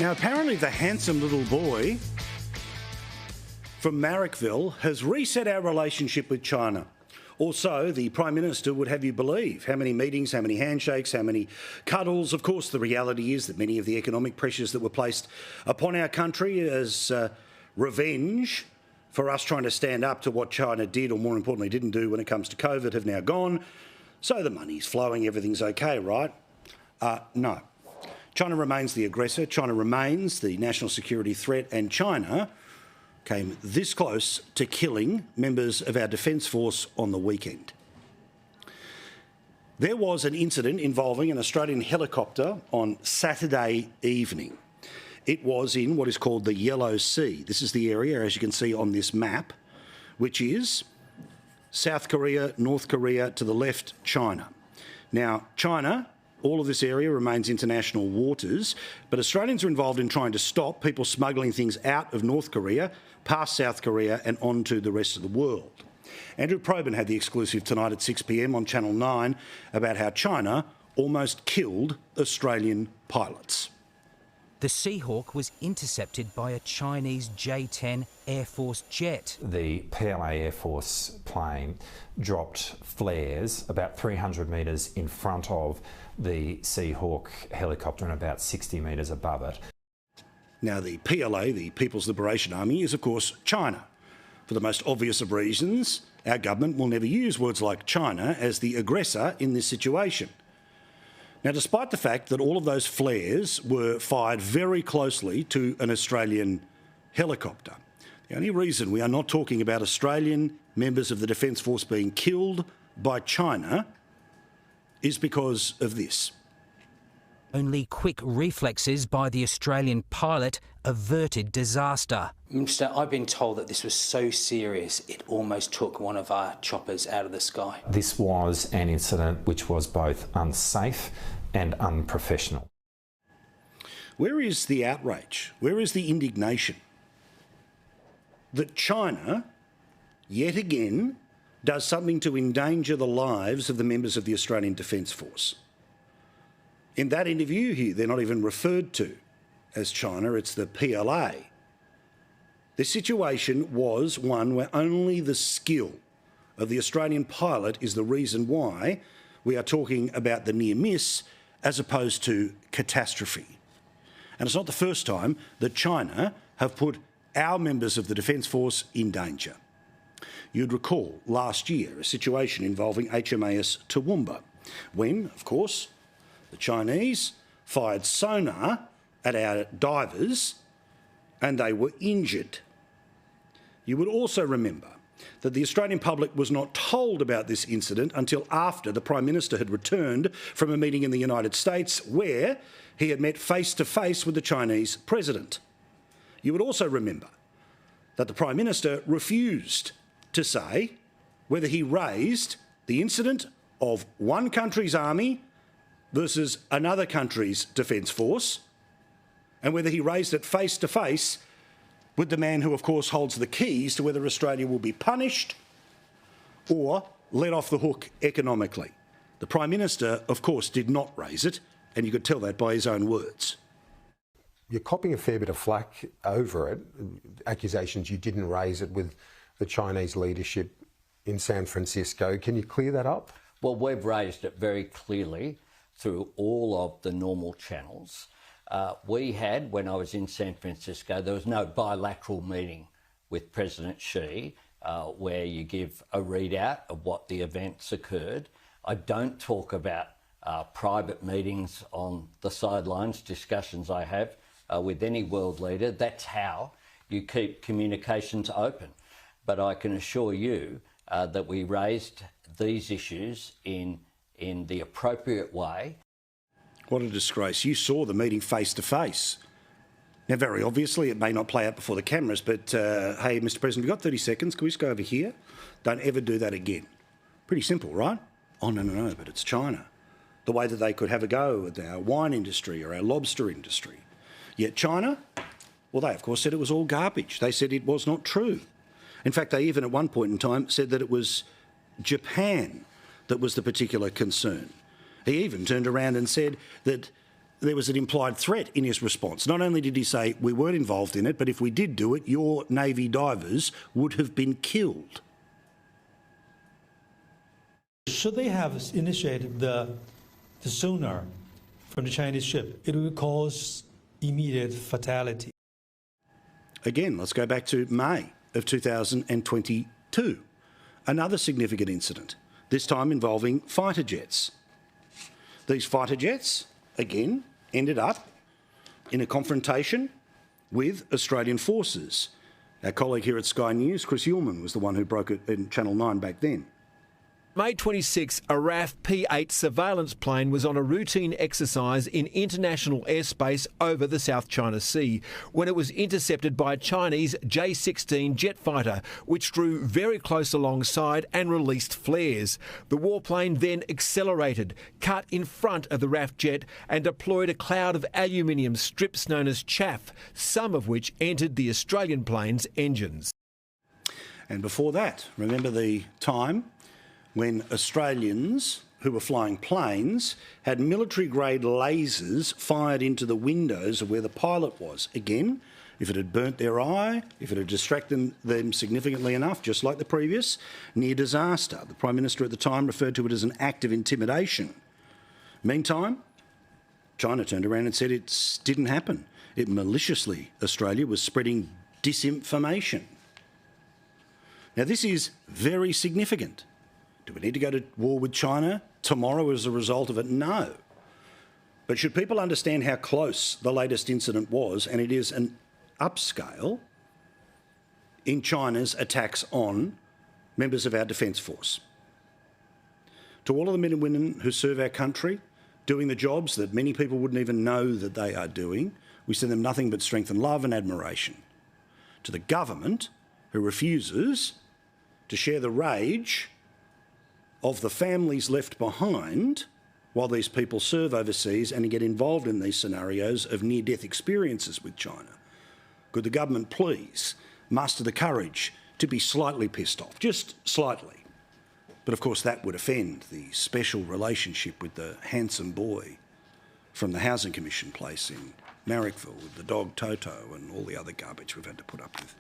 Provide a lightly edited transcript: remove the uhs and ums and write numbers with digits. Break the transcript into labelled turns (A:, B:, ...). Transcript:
A: Now, apparently the handsome little boy from Marrickville has reset our relationship with China. Also, the Prime Minister would have you believe how many meetings, how many handshakes, how many cuddles. Of course, the reality is that many of the economic pressures that were placed upon our country as revenge for us trying to stand up to what China did, or more importantly didn't do when it comes to COVID, have now gone. So the money's flowing, everything's okay, right? No. China remains the aggressor, China remains the national security threat, and China came this close to killing members of our Defence Force on the weekend. There was an incident involving an Australian helicopter on Saturday evening. It was in what is called the Yellow Sea. This is the area, as you can see on this map, which is South Korea, North Korea, to the left, China. Now, China, all of this area remains international waters, but Australians are involved in trying to stop people smuggling things out of North Korea, past South Korea and onto the rest of the world. Andrew Probyn had the exclusive tonight at 6 p.m. on Channel 9 about how China almost killed Australian pilots.
B: The Seahawk was intercepted by a Chinese J-10 Air Force jet.
C: The PLA Air Force plane dropped flares about 300 metres in front of the Seahawk helicopter and about 60 metres above it.
A: Now, the PLA, the People's Liberation Army, is of course China. For the most obvious of reasons, our government will never use words like China as the aggressor in this situation. Now, despite the fact that all of those flares were fired very closely to an Australian helicopter, the only reason we are not talking about Australian members of the Defence Force being killed by China is because of this.
B: Only quick reflexes by the Australian pilot averted disaster.
D: Minister, I've been told that this was so serious it almost took one of our choppers out of the sky.
C: This was an incident which was both unsafe and unprofessional.
A: Where is the outrage? Where is the indignation that China, yet again, does something to endanger the lives of the members of the Australian Defence Force? In that interview here, they're not even referred to as China, it's the PLA. The situation was one where only the skill of the Australian pilot is the reason why we are talking about the near miss as opposed to catastrophe. And it's not the first time that China have put our members of the Defence Force in danger. You'd recall last year a situation involving HMAS Toowoomba when, of course, the Chinese fired sonar at our divers and they were injured. You would also remember that the Australian public was not told about this incident until after the Prime Minister had returned from a meeting in the United States where he had met face-to-face with the Chinese President. You would also remember that the Prime Minister refused to say whether he raised the incident of one country's army versus another country's Defence Force, and whether he raised it face-to-face with the man who, of course, holds the keys to whether Australia will be punished or let off the hook economically. The Prime Minister, of course, did not raise it, and you could tell that by his own words.
E: You're copping a fair bit of flack over it, accusations you didn't raise it with the Chinese leadership in San Francisco. Can you clear that up?
F: Well, we've raised it very clearly through all of the normal channels. We had, when I was in San Francisco, there was no bilateral meeting with President Xi where you give a readout of what the events occurred. I don't talk about private meetings on the sidelines, discussions I have with any world leader. That's how you keep communications open. But I can assure you that we raised these issues in the appropriate way.
A: What a disgrace. You saw the meeting face-to-face. Now, very obviously, it may not play out before the cameras, but, hey, Mr President, we've got 30 seconds. Can we just go over here? Don't ever do that again. Pretty simple, right? Oh, no, but it's China. The way that they could have a go at our wine industry or our lobster industry. Yet China, well, they, of course, said it was all garbage. They said it was not true. In fact, they even at one point in time said that it was Japan that was the particular concern. He even turned around and said that there was an implied threat in his response. Not only did he say, we weren't involved in it, but if we did do it, your Navy divers would have been killed.
G: Should they have initiated the sonar from the Chinese ship, it would cause immediate fatality.
A: Again, let's go back to May of 2022. Another significant incident, this time involving fighter jets. These fighter jets, again, ended up in a confrontation with Australian forces. Our colleague here at Sky News, Chris Ullman, was the one who broke it in Channel 9 back then.
H: May 26, a RAF P-8 surveillance plane was on a routine exercise in international airspace over the South China Sea when it was intercepted by a Chinese J-16 jet fighter, which drew very close alongside and released flares. The warplane then accelerated, cut in front of the RAF jet and deployed a cloud of aluminium strips known as chaff, some of which entered the Australian plane's engines.
A: And before that, remember the time when Australians who were flying planes had military-grade lasers fired into the windows of where the pilot was. Again, if it had burnt their eye, if it had distracted them significantly enough, just like the previous, near disaster. The Prime Minister at the time referred to it as an act of intimidation. Meantime, China turned around and said it didn't happen. It maliciously, Australia was spreading disinformation. Now, this is very significant. Do we need to go to war with China tomorrow as a result of it? No. But should people understand how close the latest incident was, and it is an upscale in China's attacks on members of our Defence Force. To all of the men and women who serve our country, doing the jobs that many people wouldn't even know that they are doing, we send them nothing but strength and love and admiration. To the government, who refuses to share the rage of the families left behind while these people serve overseas and get involved in these scenarios of near-death experiences with China. Could the government please muster the courage to be slightly pissed off, just slightly? But of course that would offend the special relationship with the handsome boy from the Housing Commission place in Marrickville with the dog Toto and all the other garbage we've had to put up with.